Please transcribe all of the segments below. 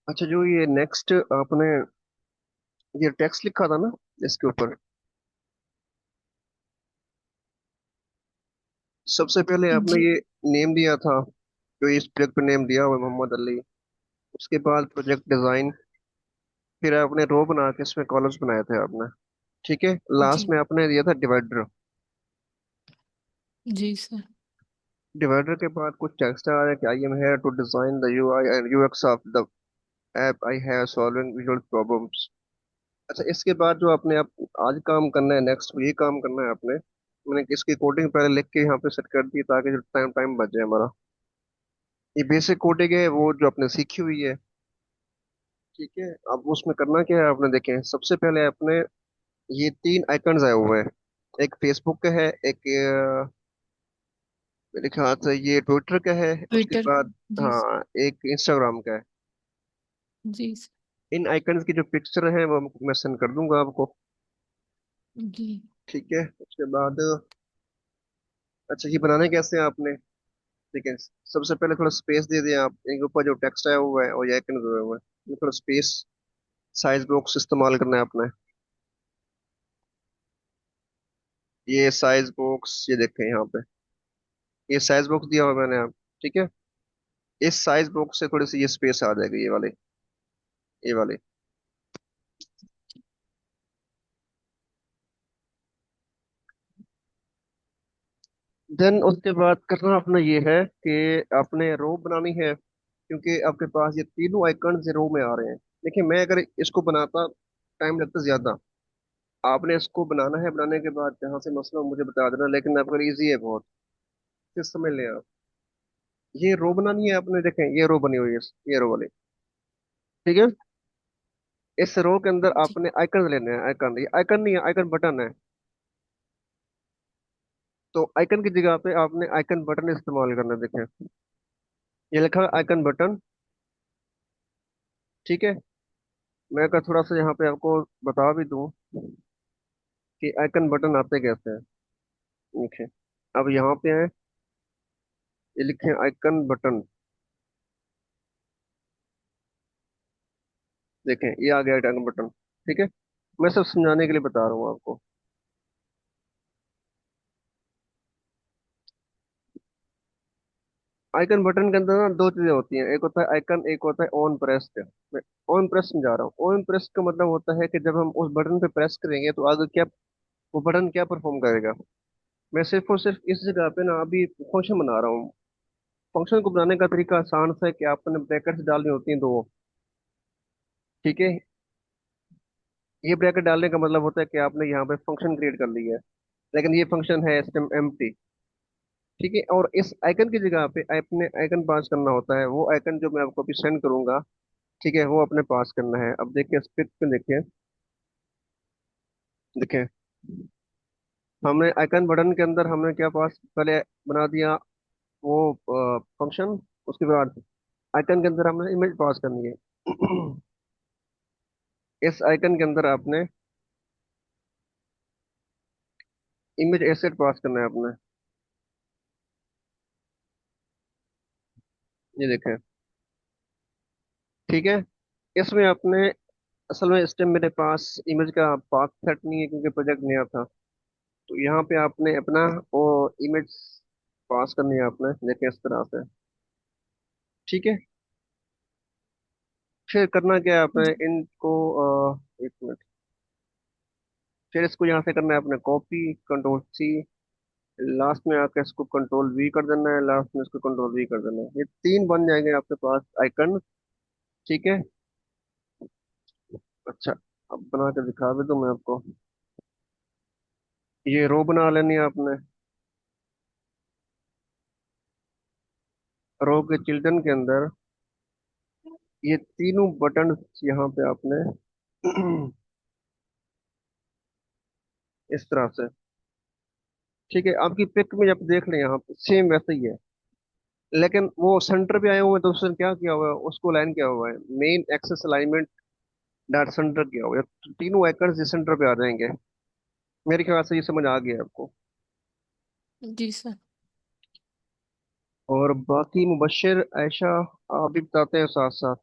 अच्छा, जो ये नेक्स्ट आपने ये टेक्स्ट लिखा था ना इसके ऊपर, सबसे पहले आपने जी। ये नेम दिया था, जो इस प्रोजेक्ट पे नेम दिया हुआ है मोहम्मद अली। उसके बाद प्रोजेक्ट डिजाइन, फिर आपने रो बना के इसमें कॉलम्स बनाए थे आपने। ठीक है, लास्ट जी। में आपने दिया था डिवाइडर। जी सर। डिवाइडर के बाद कुछ टेक्स्ट आ रहा है कि I am here to design the UI and UX of the app I have solving visual problems. अच्छा, इसके बाद जो आपने आप आज काम करना है, नेक्स्ट ये काम करना है आपने। मैंने इसकी कोडिंग पहले लिख के यहाँ पे सेट कर दी ताकि जो टाइम टाइम बच जाए हमारा। ये बेसिक कोडिंग है वो जो आपने सीखी हुई है। ठीक है, अब उसमें करना क्या है आपने, देखें सबसे पहले आपने ये तीन आइकन्स आए हुए हैं। एक फेसबुक का है, एक मेरे ख्याल से ये ट्विटर का है, उसके ट्विटर। बाद जी सर। हाँ एक इंस्टाग्राम का है। जी सर। इन आइकन्स की जो पिक्चर है वो मैं सेंड कर दूंगा आपको। जी। ठीक है, उसके बाद अच्छा ये बनाने कैसे हैं आपने, ठीक है। सबसे पहले थोड़ा स्पेस दे दें आप, इनके ऊपर जो टेक्स्ट आया हुआ है और ये आइकन हुए हुए हैं, ये थोड़ा स्पेस साइज बॉक्स इस्तेमाल करना है आपने। ये साइज बॉक्स ये देखें यहाँ पे, ये साइज बॉक्स दिया हुआ है मैंने आप। ठीक है, इस साइज बॉक्स से थोड़ी सी ये स्पेस आ जाएगी, ये वाले, ये वाले। देन उसके बाद करना अपना ये है कि आपने रो बनानी है, क्योंकि आपके पास ये तीनों आइकन रो में आ रहे हैं। देखिए मैं अगर इसको बनाता टाइम लगता ज्यादा, आपने इसको बनाना है, बनाने के बाद जहाँ से मसला हो मुझे बता देना, लेकिन आपका इजी है बहुत, किस समझ लें आप। ये रो बनानी है आपने, देखें ये रो बनी हुई है, ये रो वाली। ठीक है, इस रो के अंदर जी। आपने आइकन लेने हैं। आइकन, ये आइकन नहीं है, आइकन बटन है। तो आइकन की जगह पे आपने आइकन बटन इस्तेमाल करना है। देखें ये लिखा है आइकन बटन। ठीक है, मैं अगर थोड़ा सा यहाँ पे आपको बता भी दूं कि आइकन बटन आते कैसे हैं। देखिए, अब यहाँ पे है, ये लिखे आइकन बटन। देखें ये आ गया आइकन बटन। ठीक है, मैं सब समझाने के लिए बता रहा हूँ आपको। आइकन बटन के अंदर ना दो चीजें होती हैं, एक होता है आइकन, एक होता है ऑन प्रेस्ड। मैं ऑन प्रेस समझा रहा हूँ। ऑन प्रेस का मतलब होता है कि जब हम उस बटन पे प्रेस करेंगे तो आगे क्या, वो बटन क्या परफॉर्म करेगा। मैं सिर्फ और सिर्फ इस जगह पे ना अभी फंक्शन बना रहा हूँ। फंक्शन को बनाने का तरीका आसान सा है कि आपने ब्रैकेट्स डालनी होती हैं दो। ठीक है, ये ब्रैकेट डालने का मतलब होता है कि आपने यहाँ पे फंक्शन क्रिएट कर लिया है, लेकिन ये फंक्शन है इस टाइम एम्प्टी। ठीक है, और इस आइकन की जगह पे आपने आइकन पास करना होता है, वो आइकन जो मैं आपको अभी सेंड करूंगा। ठीक है, वो अपने पास करना है। अब देखिए स्क्रिप्ट पे देखिए, देखिए हमने आइकन बटन के अंदर हमने क्या पास पहले बना दिया, वो फंक्शन। उसके बाद आइकन के अंदर हमने इमेज पास करनी है। इस आइकन के अंदर आपने इमेज एसेट पास करना है आपने। ये देखें, ठीक है। इसमें आपने असल में इस टाइम मेरे पास इमेज का पाथ सेट नहीं है क्योंकि प्रोजेक्ट नया था। तो यहाँ पे आपने अपना वो इमेज पास करनी है आपने, देखें इस तरह से। ठीक है, फिर करना क्या है आपने जी। इनको, एक मिनट, फिर इसको यहाँ से करना है आपने कॉपी, कंट्रोल सी, लास्ट में आकर इसको कंट्रोल वी कर देना है, लास्ट में इसको कंट्रोल वी कर देना है, ये तीन बन जाएंगे आपके पास आइकन। ठीक है, अच्छा अब बना के दिखा भी दूं मैं आपको। ये रो बना लेनी है आपने। रो के चिल्ड्रन के अंदर ये तीनों बटन यहाँ पे आपने इस तरह से। ठीक है, आपकी पिक में जब देख लें यहाँ पे सेम वैसे ही है, लेकिन वो सेंटर पे आए हुए हैं तो उसने क्या किया हुआ है, उसको लाइन किया हुआ है main axis alignment dot centre किया हुआ है, तो तीनों आइकन्स सेंटर पे आ जाएंगे। मेरे ख्याल से ये समझ आ गया आपको। जी सर। और बाकी मुबशर आयशा, आप भी बताते हैं साथ साथ।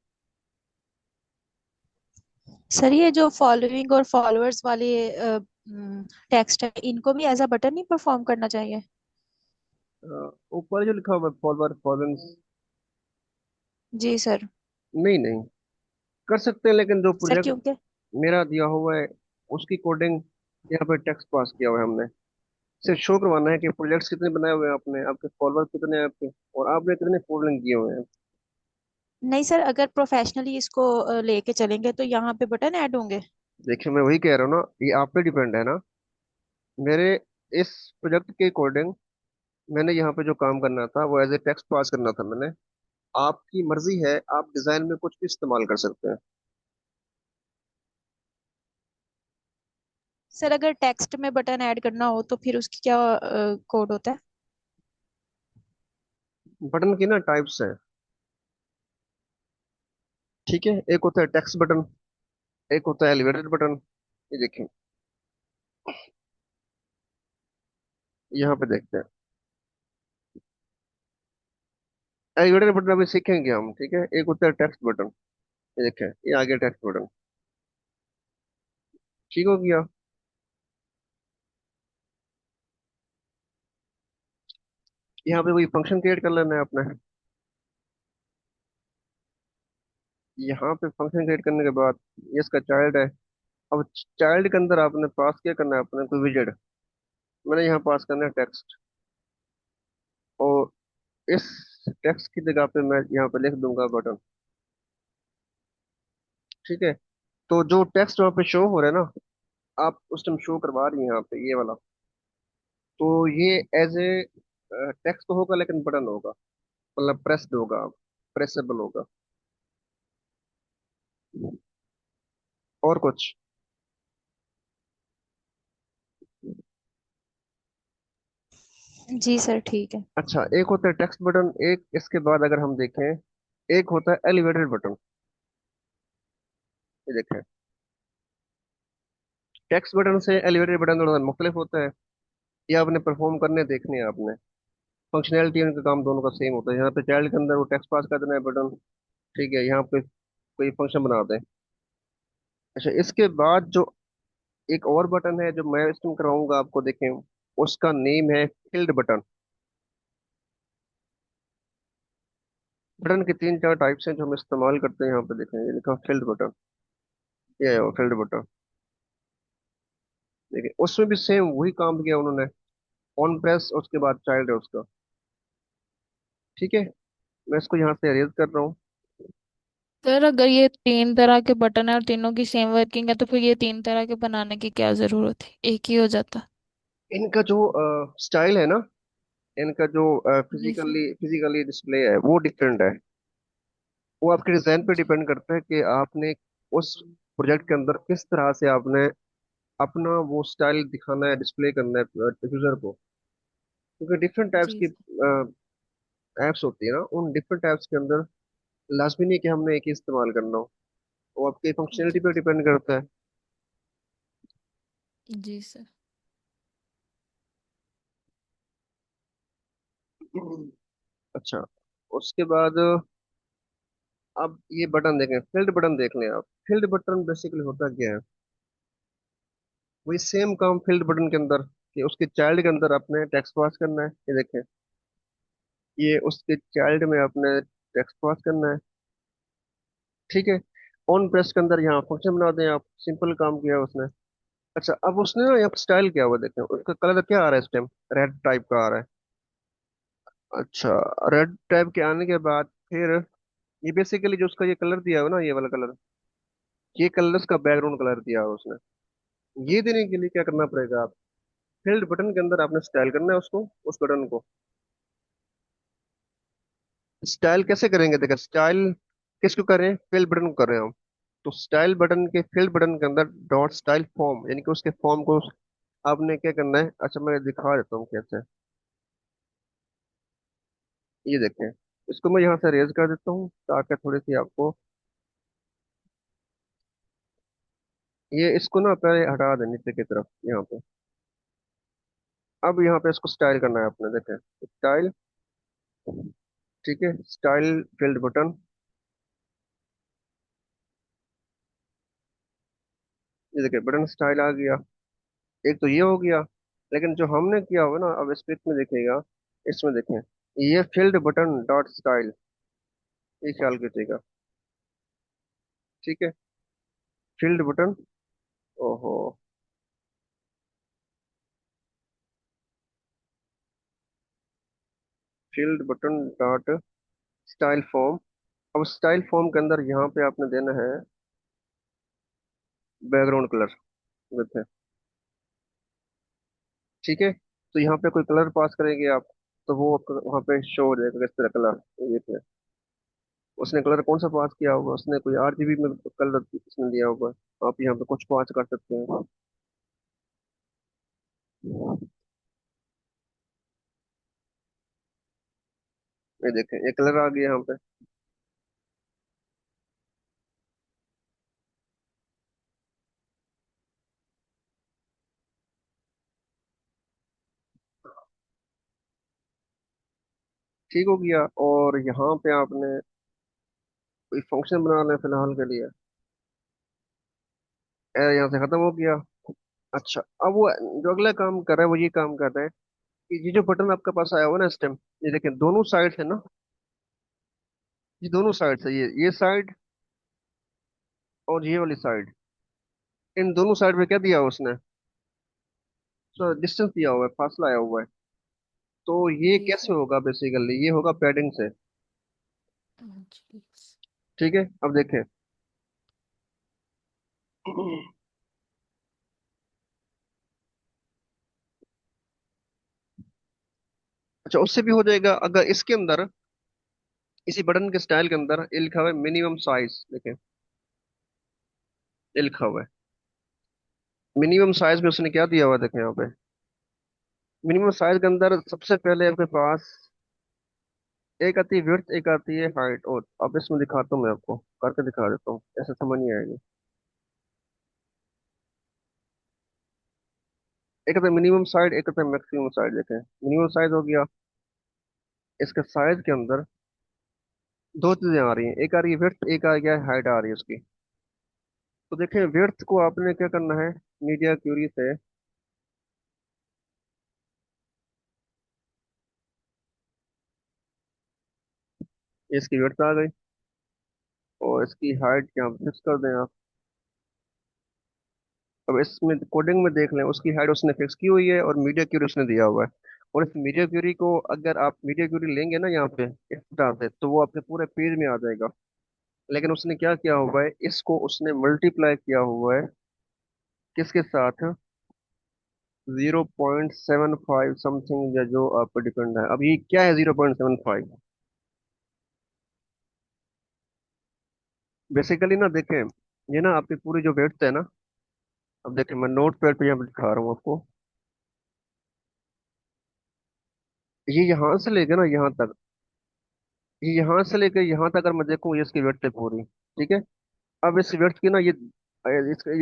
सर ये जो फॉलोइंग और फॉलोअर्स वाले टेक्स्ट है, इनको भी एज अ बटन ही परफॉर्म करना चाहिए? ऊपर जो लिखा हुआ है फॉरवर्ड फॉलोइंग, जी सर। नहीं नहीं, कर सकते हैं, लेकिन जो सर प्रोजेक्ट क्योंकि मेरा दिया हुआ है उसकी कोडिंग यहाँ पे टेक्स्ट पास किया हुआ है हमने। सिर्फ शो करवाना है कि प्रोजेक्ट्स कितने बनाए हुए हैं आपने, आपके फॉलोअर कितने हैं आपके, और आपने कितने फॉलोइंग किए हुए हैं। नहीं सर, अगर प्रोफेशनली इसको लेके चलेंगे तो यहाँ पे बटन ऐड होंगे? देखिए मैं वही कह रहा हूँ ना, ये आप पे डिपेंड है ना। मेरे इस प्रोजेक्ट के अकॉर्डिंग मैंने यहाँ पे जो काम करना था वो एज ए टेक्स्ट पास करना था मैंने। आपकी मर्जी है, आप डिजाइन में कुछ भी इस्तेमाल कर सकते हैं। सर अगर टेक्स्ट में बटन ऐड करना हो तो फिर उसकी क्या कोड होता है? बटन की ना टाइप्स है, ठीक है। एक होता है टेक्स्ट बटन, एक होता है एलिवेटेड बटन। ये देखें, यहाँ पे देखते हैं। एलिवेटेड बटन अभी सीखेंगे हम, ठीक है। एक होता है टेक्स्ट बटन, ये देखें, ये आ गया टेक्स्ट बटन, ठीक हो गया। यहाँ पे कोई फंक्शन क्रिएट कर लेना है आपने। यहाँ पे फंक्शन क्रिएट करने के बाद ये इसका चाइल्ड है। अब चाइल्ड के अंदर आपने पास क्या करना है, अपने कोई विजेट। मैंने यहाँ पास करना है टेक्स्ट, और इस टेक्स्ट की जगह पे मैं यहाँ पे लिख दूंगा बटन, ठीक है। तो जो टेक्स्ट वहाँ पे शो हो रहा है ना, आप उस टाइम शो करवा रही हैं यहाँ पे ये वाला, तो ये एज ए टेक्स्ट तो होगा लेकिन बटन होगा, मतलब प्रेस्ड होगा, प्रेसेबल होगा। और कुछ? जी सर ठीक है। अच्छा, एक होता है टेक्स्ट बटन, एक इसके बाद अगर हम देखें एक होता है एलिवेटेड बटन। ये देखें, टेक्स्ट बटन से एलिवेटेड बटन थोड़ा मुख्तलिफ होता है। ये आपने परफॉर्म करने देखने हैं आपने, फंक्शनैलिटी उनका काम दोनों का सेम होता है। यहाँ पे चाइल्ड के अंदर वो टेक्स्ट पास कर देना है बटन, ठीक है। यहाँ पे कोई फंक्शन बना दें। अच्छा, इसके बाद जो एक और बटन है जो मैं इसमें कराऊंगा आपको, देखें, उसका नेम है फील्ड बटन। बटन के तीन चार टाइप्स हैं जो हम इस्तेमाल करते हैं। यहाँ पे देखें, ये लिखा फील्ड बटन, ये है वो फील्ड बटन। देखिए उसमें भी सेम वही काम किया उन्होंने, ऑन प्रेस उसके बाद चाइल्ड है उसका, ठीक है। मैं इसको यहाँ से अरेज कर रहा हूँ। सर अगर ये तीन तरह के बटन है और तीनों की सेम वर्किंग है तो फिर ये तीन तरह के बनाने की क्या जरूरत है, एक ही हो जाता। इनका जो स्टाइल है ना, इनका जो जी सर। फिजिकली फिजिकली डिस्प्ले है वो डिफरेंट है। वो आपके डिजाइन पे जी। डिपेंड करता है कि आपने उस प्रोजेक्ट के अंदर किस तरह से आपने अपना वो स्टाइल दिखाना है, डिस्प्ले करना है यूजर को। क्योंकि डिफरेंट टाइप्स जी की सर। एप्स होती है ना, उन डिफरेंट टाइप्स के अंदर लाजमी नहीं कि हमने एक ही इस्तेमाल करना हो। वो आपकी फंक्शनलिटी जी पे डिपेंड करता है। जी सर। अच्छा, उसके बाद अब ये बटन देखें, फील्ड बटन देख लें आप। फील्ड बटन बेसिकली होता क्या है, वही सेम काम फील्ड बटन के अंदर, कि उसके चाइल्ड के अंदर अपने टेक्स्ट पास करना है। ये देखें, ये उसके चाइल्ड में अपने टेक्स्ट पास करना है, ठीक है। ऑन प्रेस के अंदर यहाँ फंक्शन बना दें आप, सिंपल काम किया उसने। अच्छा, अब उसने ना यहाँ स्टाइल किया हुआ, देखें उसका कलर क्या आ रहा है इस टाइम, रेड टाइप का आ रहा है। अच्छा, रेड टाइप के आने के बाद फिर ये बेसिकली जो उसका ये कलर दिया हुआ ना, ये वाला कलर, ये कलर उसका बैकग्राउंड कलर दिया हुआ उसने। ये देने के लिए क्या करना पड़ेगा, आप फील्ड बटन के अंदर आपने स्टाइल करना है उसको, उस बटन को। स्टाइल कैसे करेंगे, देखा स्टाइल किसको करें, फील्ड बटन को कर रहे हैं हम। तो स्टाइल बटन के फील्ड बटन के अंदर डॉट स्टाइल फॉर्म, यानी कि उसके फॉर्म को आपने क्या करना है। अच्छा, मैं दिखा देता हूँ कैसे। ये देखें, इसको मैं यहाँ से रेज कर देता हूँ ताकि थोड़ी सी आपको, ये इसको ना पहले हटा दें नीचे की तरफ यहाँ पे। अब यहाँ पे इसको स्टाइल करना है आपने, देखें स्टाइल, ठीक है। स्टाइल फील्ड बटन, ये देखिए बटन स्टाइल आ गया। एक तो ये हो गया। लेकिन जो हमने किया होगा ना, अब इस पिक में देखिएगा, इसमें देखें, ये फील्ड बटन डॉट स्टाइल, ये ख्याल कीजिएगा। ठीक है, फील्ड बटन। ओहो, field button dot style form. अब स्टाइल फॉर्म के अंदर यहाँ पे आपने देना है बैकग्राउंड कलर। देखिए, ठीक है, तो यहाँ पे कोई कलर पास करेंगे आप, तो वो आपको वहाँ पे शो हो जाएगा किस तरह कलर। देखिए, उसने कलर कौन सा पास किया होगा, उसने कोई आरजीबी में कलर उसने दिया होगा। आप यहाँ पे कुछ पास कर सकते हैं। ये देखें, ये कलर आ गया यहाँ पे। ठीक हो गया। और यहाँ पे आपने कोई फंक्शन बनाना है फिलहाल के लिए। यहाँ से खत्म हो गया। अच्छा, अब वो जो अगला काम कर रहा है वो ये काम कर रहा है कि ये जो बटन आपके पास आया हुआ ना इस टाइम, ये देखें दोनों साइड है ना, ये दोनों साइड है, ये साइड और ये वाली साइड, इन दोनों साइड पे क्या दिया हुआ उसने, तो डिस्टेंस दिया हुआ है, फासला आया हुआ है। तो ये जी कैसे सर। होगा, बेसिकली ये होगा पैडिंग से। जी। ठीक है, अब देखें। अच्छा, उससे भी हो जाएगा अगर इसके अंदर, इसी बटन के स्टाइल के अंदर ये लिखा हुआ है मिनिमम साइज। देखें, ये लिखा हुआ है मिनिमम साइज में, उसने क्या दिया हुआ है देखें यहाँ पे। मिनिमम साइज के अंदर सबसे पहले आपके पास एक आती है विड्थ, एक आती है हाइट। और अब इसमें दिखाता हूँ, मैं आपको करके दिखा देता हूँ, ऐसे समझ नहीं आएगी। एक आता है मिनिमम साइड, एक आता है मैक्सिमम साइड। देखें, मिनिमम साइज हो गया, इसके साइज के अंदर दो चीजें आ रही हैं, एक आ रही है विड्थ, एक आ गया हाइट आ रही है उसकी। तो देखें, विड्थ को आपने क्या करना है, मीडिया क्यूरी से, इसकी विड्थ आ गई, और इसकी हाइट यहाँ पे फिक्स कर दें आप। अब इसमें कोडिंग में देख लें, उसकी हाइट उसने फिक्स की हुई है और मीडिया क्यूरी उसने दिया हुआ है। और इस मीडिया क्यूरी को अगर आप मीडिया क्यूरी लेंगे ना यहाँ पे इस तरह से, तो वो आपके पूरे पेज में आ जाएगा। लेकिन उसने क्या किया हुआ है, इसको उसने मल्टीप्लाई किया हुआ है किसके साथ, 0.75 समथिंग, या जो आप पर डिपेंड है। अब ये क्या है 0.75, बेसिकली ना देखें, ये ना आपकी पूरी जो वेट है ना, अब देखें मैं नोट पैड पे यहाँ पे दिखा रहा हूँ आपको। ये यहाँ से लेके ना यहाँ तक, ये यहाँ से लेके यहाँ तक अगर मैं देखूँ, ये इसकी वेट है पूरी। ठीक है, अब इस वेट की ना ये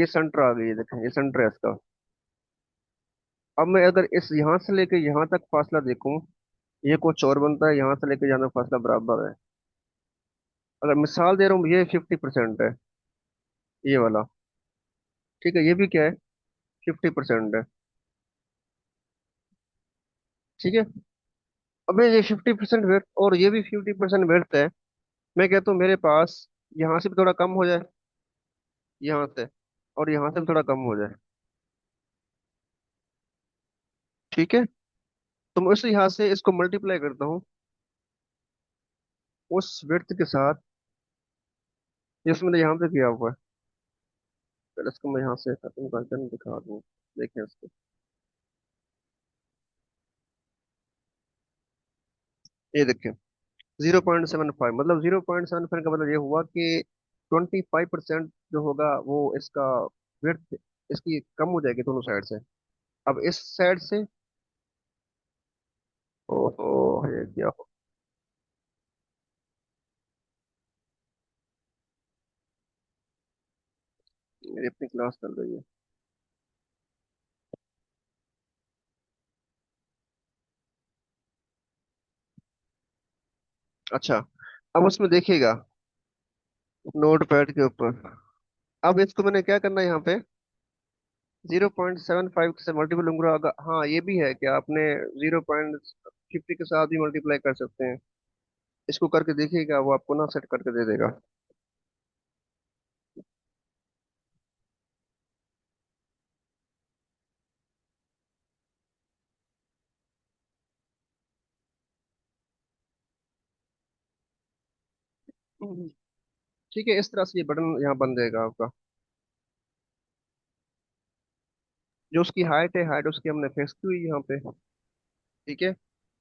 सेंटर आ गई है, देखें ये सेंटर है इसका। अब मैं अगर इस यहाँ से लेके यहाँ तक फासला देखूँ, ये कुछ और बनता है, यहाँ से लेके यहाँ तक फासला बराबर है। अगर मिसाल दे रहा हूँ, ये 50% है, ये वाला। ठीक है, ये भी क्या है, 50% है। ठीक है, अब ये 50% वेट और ये भी 50% वेट है। मैं कहता हूँ मेरे पास यहाँ से भी थोड़ा कम हो जाए, यहाँ से, और यहाँ से भी थोड़ा कम हो जाए। ठीक है, तो मैं उस यहाँ से इसको मल्टीप्लाई करता हूँ उस वेट के साथ जिसमें मैंने यहाँ पे किया हुआ है। फिर इसको मैं यहाँ से खत्म करके ना दिखा दूँ, देखें इसको। ये देखें, 0.75, मतलब 0.75 का मतलब ये हुआ कि 25% जो होगा वो इसका वेट, इसकी कम हो जाएगी दोनों साइड से। अब इस साइड से, ओहो, ये क्या हो, मेरी अपनी क्लास चल रही है। अच्छा, अब उसमें देखिएगा नोट पैड के ऊपर, अब इसको मैंने क्या करना है यहाँ पे, 0.75 से मल्टीपल होंगे अगर, हाँ ये भी है कि आपने 0.50 के साथ भी मल्टीप्लाई कर सकते हैं। इसको करके देखिएगा, वो आपको ना सेट करके दे देगा। हम्म। ठीक है, इस तरह से ये बटन यहाँ बन जाएगा आपका। जो उसकी हाइट है, हाइट उसकी हमने फिक्स की हुई है यहाँ पे। ठीक है।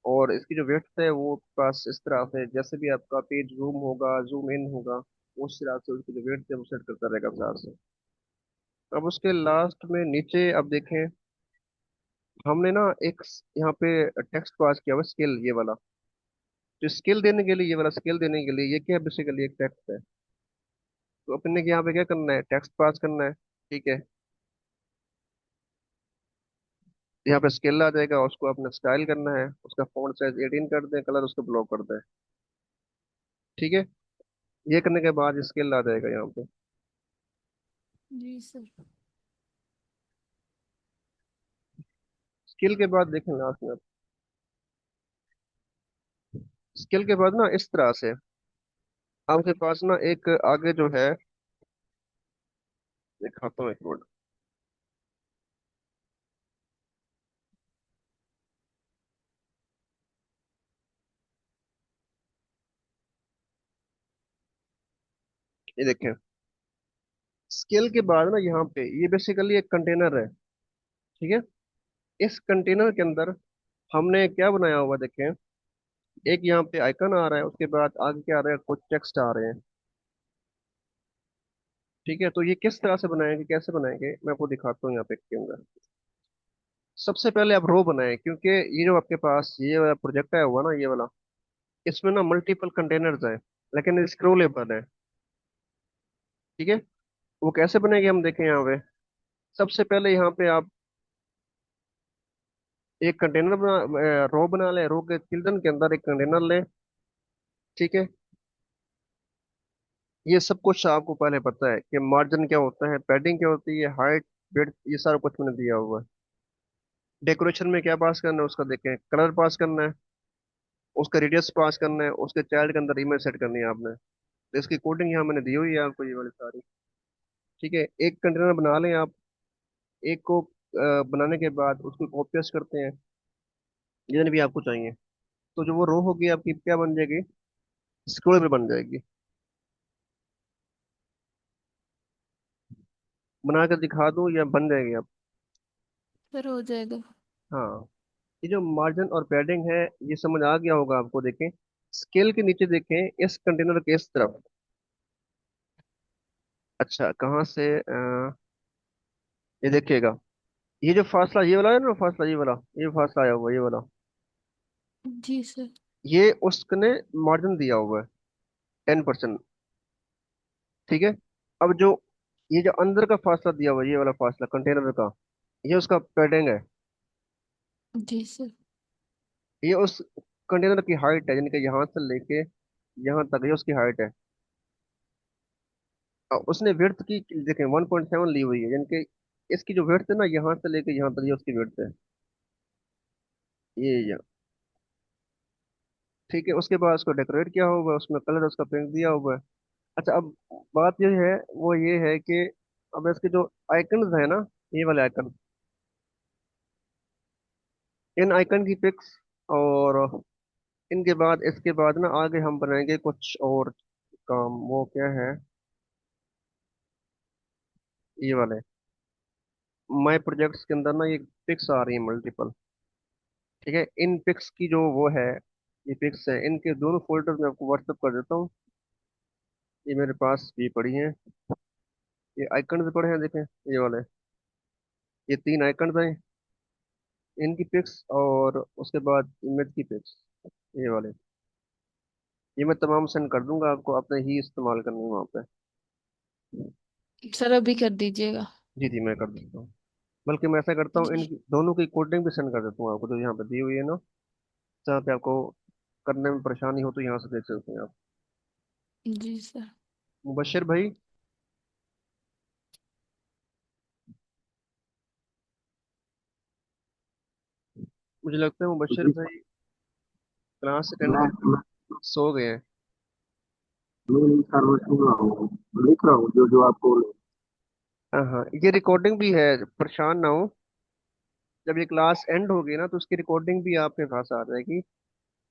और इसकी जो विड्थ है वो पास इस तरह से, जैसे भी आपका पेज जूम होगा, जूम इन होगा, उस तरह से उसकी जो विड्थ है वो सेट करता रहेगा साथ से। अब उसके लास्ट में नीचे अब देखें, हमने ना एक यहाँ पे टेक्स्ट पास किया हुआ स्केल, ये वाला। तो स्केल देने के लिए, ये वाला स्केल देने के लिए, ये क्या है, बेसिकली एक टेक्स्ट है। तो अपने के यहाँ पे क्या करना है, टेक्स्ट पास करना है। ठीक है। यहाँ पे स्केल आ जाएगा, उसको अपने स्टाइल करना है, उसका फॉन्ट साइज 18 कर दें, कलर उसको ब्लॉक कर दें। ठीक है। ये करने के बाद स्केल आ जाएगा यहाँ पे। जी सर। स्केल के बाद देखें लास्ट में, स्केल के बाद ना इस तरह से आपके पास ना एक आगे जो है, दिखाता हूँ एक मिनट। ये देखें, स्केल के बाद ना यहाँ पे ये बेसिकली एक कंटेनर है। ठीक है। इस कंटेनर के अंदर हमने क्या बनाया हुआ देखें, एक यहाँ पे आइकन आ रहा है, उसके बाद आगे क्या आ रहा है, कुछ टेक्स्ट आ रहे हैं। ठीक है। तो ये किस तरह से बनाएंगे, कैसे बनाएंगे, मैं आपको दिखाता हूँ यहाँ पे के अंदर। सबसे पहले आप रो बनाएं, क्योंकि ये जो आपके पास ये वाला प्रोजेक्ट आया हुआ ना, ये वाला, इसमें ना मल्टीपल कंटेनर्स हैं, लेकिन स्क्रोलेबल है। ठीक है। वो कैसे बनेंगे हम देखें यहाँ पे। सबसे पहले यहाँ पे आप एक कंटेनर बना, रो बना लें, रो के चिल्ड्रन के अंदर एक कंटेनर लें। ठीक है। ये सब कुछ आपको पहले पता है कि मार्जिन क्या होता है, पैडिंग क्या होती है, हाइट, विड्थ, ये सारा कुछ मैंने दिया हुआ है। डेकोरेशन में क्या पास करना है उसका देखें, कलर पास करना है, उसका रेडियस पास करना है, उसके चाइल्ड के अंदर इमेज सेट करनी है आपने। तो इसकी कोडिंग यहाँ मैंने दी हुई है आपको, ये वाली सारी। ठीक है। एक कंटेनर बना लें आप, एक को बनाने के बाद उसको कॉपी पेस्ट करते हैं, जितने भी आपको चाहिए। तो जो वो रो होगी आपकी क्या बन जाएगी, स्क्रोल पे बन जाएगी। बना कर दिखा दूं या बन जाएगी आप। सर हो जाएगा। हाँ। ये जो मार्जिन और पैडिंग है, ये समझ आ गया होगा आपको। देखें, स्केल के नीचे देखें, इस कंटेनर के इस तरफ। अच्छा, कहाँ से ये देखिएगा, ये जो फासला ये वाला है ना, फासला ये वाला, ये फासला आया हुआ है, ये वाला, जी सर। ये उसने मार्जिन दिया हुआ है 10%। ठीक है। अब जो ये जो अंदर का फासला दिया हुआ है, ये वाला फासला कंटेनर का, ये उसका पैडिंग है। जी सर। ये उस कंटेनर की हाइट है, यानी कि यहाँ से लेके यहाँ तक ये उसकी हाइट है। उसने विड्थ की देखें 1.7 ली हुई है, यानी कि इसकी जो विड्थ है ना, यहाँ से लेके यहाँ तक ये उसकी विड्थ है, ये। ठीक है। उसके बाद उसको डेकोरेट किया हुआ है, उसमें कलर उसका पिंक दिया हुआ है। अच्छा, अब बात ये है, वो ये है कि अब इसके जो आइकन्स है ना, ये वाले आइकन, इन आइकन की पिक्स, और इनके बाद इसके बाद ना आगे हम बनाएंगे कुछ और काम। वो क्या है, ये वाले माई प्रोजेक्ट्स के अंदर ना ये पिक्स आ रही है मल्टीपल। ठीक है। इन पिक्स की जो वो है, ये पिक्स है, इनके दोनों फोल्डर में आपको व्हाट्सअप कर देता हूँ। ये मेरे पास भी पड़ी हैं, ये आइकन भी पड़े हैं देखें, ये वाले, ये तीन आइकन हैं, इनकी पिक्स और उसके बाद इमेज की पिक्स, ये वाले। ये मैं तमाम सेंड कर दूंगा आपको, आपने ही इस्तेमाल करनी है वहाँ पे। सर अभी कर दीजिएगा। जी जी, मैं कर देता हूँ। बल्कि मैं ऐसा करता हूँ, इन जी। दोनों की कोडिंग भी सेंड कर देता हूँ आपको, जो यहाँ पे दी हुई है ना, जहाँ पे आपको करने में परेशानी हो तो यहाँ से देख सकते हैं आप। जी सर। मुबशर भाई। मुझे लगता है मुबशर जी भाई क्लास अटेंड मैं करके मैं सो गए हैं। नहीं नहीं सर, मैं सुन रहा हूँ, लिख रहा हूँ जो जो आप बोल रहे हाँ हाँ, ये रिकॉर्डिंग भी है, परेशान ना हो। जब ये क्लास एंड होगी ना तो उसकी रिकॉर्डिंग भी आपके पास आ जाएगी।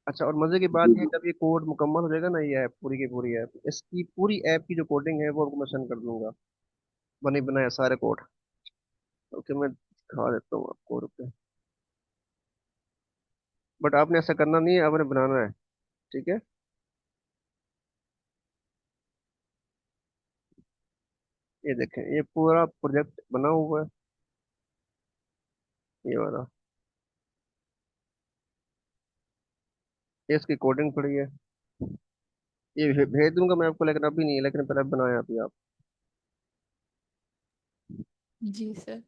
अच्छा, और मजे की हैं। बात जी ये है, जी। जब ये कोड मुकम्मल हो जाएगा ना, ये ऐप पूरी की पूरी ऐप, इसकी पूरी ऐप की जो कोडिंग है वो आपको मैं सेंड कर दूंगा, बने बनाए सारे कोड। ओके, मैं दिखा देता हूँ आपको, रुपये। बट आपने ऐसा करना नहीं है, आपने बनाना है। ठीक है, ये देखें, ये पूरा प्रोजेक्ट बना हुआ है, ये वाला। ये इसकी कोडिंग पड़ी है, ये भेज दूंगा मैं आपको, लेकिन अभी नहीं है, लेकिन पहले बनाया अभी आप। जी सर।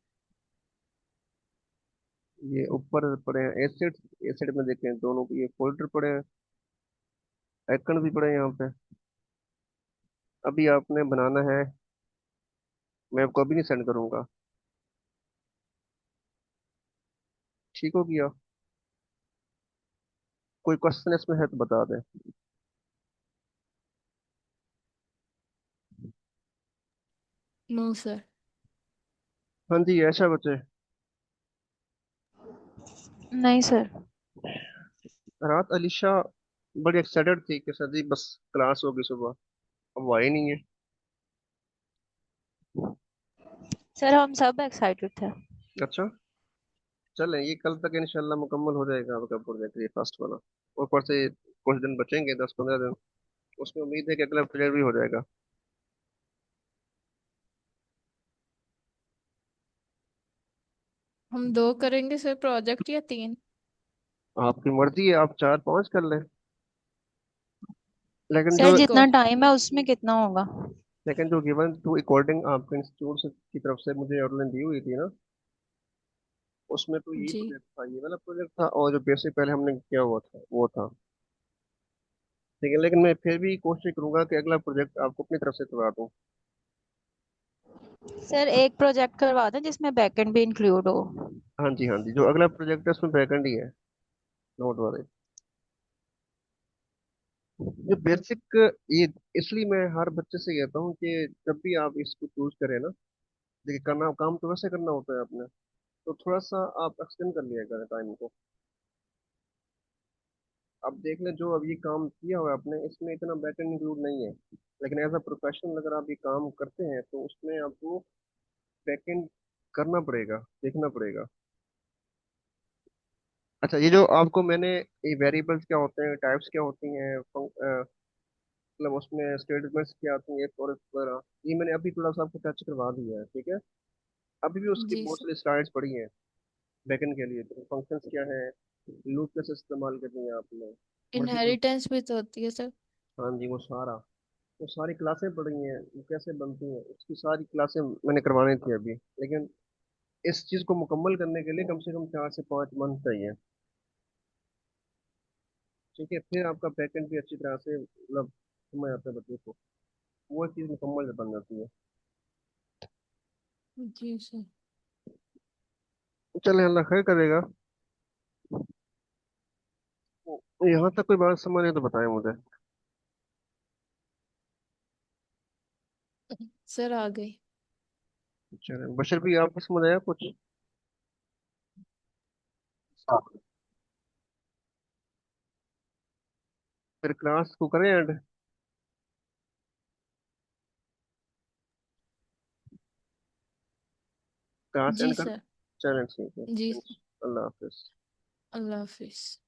ये ऊपर पड़े हैं एसिड, एसिड में देखें दोनों के ये फोल्डर पड़े हैं, आइकन भी पड़े हैं यहाँ पे। अभी आपने बनाना है, मैं आपको अभी नहीं सेंड करूंगा। ठीक हो गया? कोई क्वेश्चन इसमें है तो बता दें। No sir. हाँ जी, ऐसा बचे। नहीं सर। रात अलीशा बड़ी एक्साइटेड थी कि सर जी बस क्लास होगी सुबह, अब वो आई नहीं है। सर हम सब एक्साइटेड थे। अच्छा, चलें, ये कल तक इंशाल्लाह मुकम्मल हो जाएगा आपका प्रोजेक्ट, ये फर्स्ट वाला। ऊपर से कुछ दिन बचेंगे, 10-15 दिन, उसमें उम्मीद है कि अगला प्रोजेक्ट भी हो जाएगा। हम 2 करेंगे सर प्रोजेक्ट या 3? आपकी मर्जी है, आप 4-5 कर लें। लेकिन सर जो एक जितना और। टाइम है उसमें कितना होगा? लेकिन जो गिवन टू अकॉर्डिंग आपके इंस्टीट्यूट से की तरफ से मुझे आउटलाइन दी हुई थी ना, उसमें तो यही जी। प्रोजेक्ट था, ये वाला प्रोजेक्ट था, और जो बेसिक पहले हमने किया हुआ था वो था। ठीक है, लेकिन मैं फिर भी कोशिश करूंगा कि अगला प्रोजेक्ट आपको अपनी तरफ से करवा दूं। सर एक प्रोजेक्ट करवा दें जिसमें बैकएंड भी इंक्लूड हो। हाँ जी हाँ जी, जो अगला प्रोजेक्ट है उसमें बैकएंड ही है, नोट वाले। जो बेसिक, ये इसलिए मैं हर बच्चे से कहता हूँ कि जब भी आप इसको चूज करें ना, देखिए करना काम तो वैसे करना होता है आपने, तो थोड़ा सा आप एक्सटेंड कर लिया करें टाइम को। अब देख लें, जो अब ये काम किया हुआ है आपने, इसमें इतना बैकएंड इंक्लूड नहीं है, लेकिन एज अ प्रोफेशनल अगर आप ये काम करते हैं तो उसमें आपको बैकएंड करना पड़ेगा, देखना पड़ेगा। अच्छा, ये जो आपको मैंने, ये वेरिएबल्स क्या होते हैं, टाइप्स क्या होती हैं, मतलब उसमें स्टेटमेंट्स क्या आती हैं, फॉर वगैरह, ये मैंने अभी थोड़ा सा आपको टच करवा दिया है, ठीक है। अभी भी उसकी जी बहुत सर। सारी स्लाइड्स पड़ी हैं बैकएंड के लिए, तो फंक्शंस क्या है, लूप कैसे इस्तेमाल करनी है आपने, मल्टीपल। इनहेरिटेंस भी तो होती है सर। हाँ जी, वो सारा, वो सारी क्लासें पढ़ी हैं, वो कैसे बनती हैं, उसकी सारी क्लासें मैंने करवानी थी अभी, लेकिन इस चीज़ को मुकम्मल करने के लिए कम से कम 4 से 5 मंथ चाहिए। ठीक है, फिर आपका बैकएंड भी अच्छी तरह से मतलब समझ आता है बच्चे को, वो चीज़ मुकम्मल बन जाती है। जी सर। चले, अल्लाह खैर करेगा। यहाँ तक कोई बात समझ नहीं तो बताएं मुझे। सर आ गई। चले, बशर भी आपको समझ आया कुछ? हाँ। फिर क्लास को करें ऐड, क्लास जी एंड कर। सर। चलें, ठीक है। जी सर। अल्लाह हाफिज। अल्लाह हाफिज।